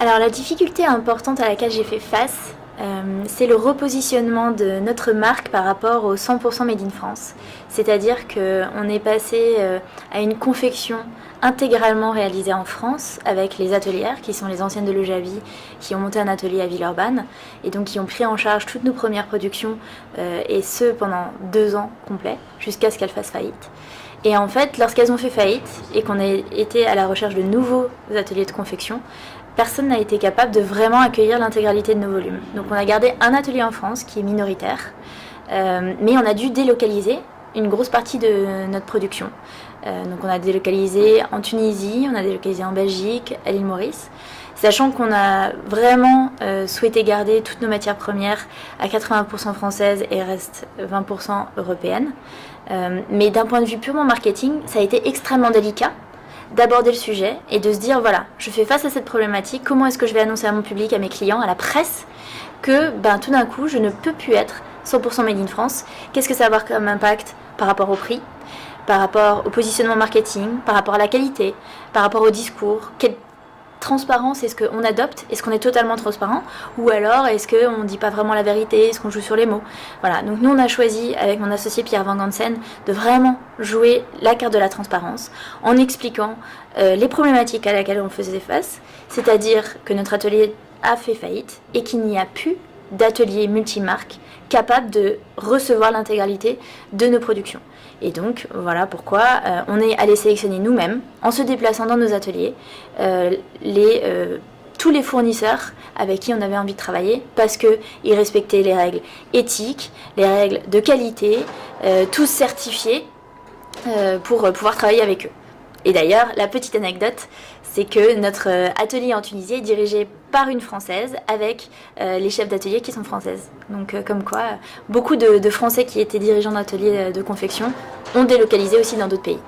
Alors la difficulté importante à laquelle j'ai fait face, c'est le repositionnement de notre marque par rapport au 100% Made in France. C'est-à-dire qu'on est passé à une confection intégralement réalisée en France avec les atelières qui sont les anciennes de Le Javis qui ont monté un atelier à Villeurbanne et donc qui ont pris en charge toutes nos premières productions et ce pendant 2 ans complets jusqu'à ce qu'elles fassent faillite. Et en fait, lorsqu'elles ont fait faillite et qu'on a été à la recherche de nouveaux ateliers de confection, personne n'a été capable de vraiment accueillir l'intégralité de nos volumes. Donc on a gardé un atelier en France qui est minoritaire, mais on a dû délocaliser une grosse partie de notre production. Donc on a délocalisé en Tunisie, on a délocalisé en Belgique, à l'île Maurice, sachant qu'on a vraiment souhaité garder toutes nos matières premières à 80% françaises et reste 20% européennes. Mais d'un point de vue purement marketing, ça a été extrêmement délicat d'aborder le sujet et de se dire voilà, je fais face à cette problématique, comment est-ce que je vais annoncer à mon public, à mes clients, à la presse que tout d'un coup je ne peux plus être 100% made in France. Qu'est-ce que ça va avoir comme impact par rapport au prix, par rapport au positionnement marketing, par rapport à la qualité, par rapport au discours, quelle transparence est-ce qu'on adopte, est-ce qu'on est totalement transparent ou alors est-ce qu'on ne dit pas vraiment la vérité, est-ce qu'on joue sur les mots. Voilà, donc nous on a choisi avec mon associé Pierre Van Gansen de vraiment jouer la carte de la transparence en expliquant les problématiques à laquelle on faisait face, c'est-à-dire que notre atelier a fait faillite et qu'il n'y a plus d'atelier multimarque capable de recevoir l'intégralité de nos productions. Et donc voilà pourquoi on est allé sélectionner nous-mêmes, en se déplaçant dans nos ateliers, tous les fournisseurs avec qui on avait envie de travailler parce qu'ils respectaient les règles éthiques, les règles de qualité, tous certifiés pour pouvoir travailler avec eux. Et d'ailleurs, la petite anecdote, c'est que notre atelier en Tunisie est dirigé par une Française avec les chefs d'atelier qui sont françaises. Donc comme quoi, beaucoup de Français qui étaient dirigeants d'ateliers de confection ont délocalisé aussi dans d'autres pays.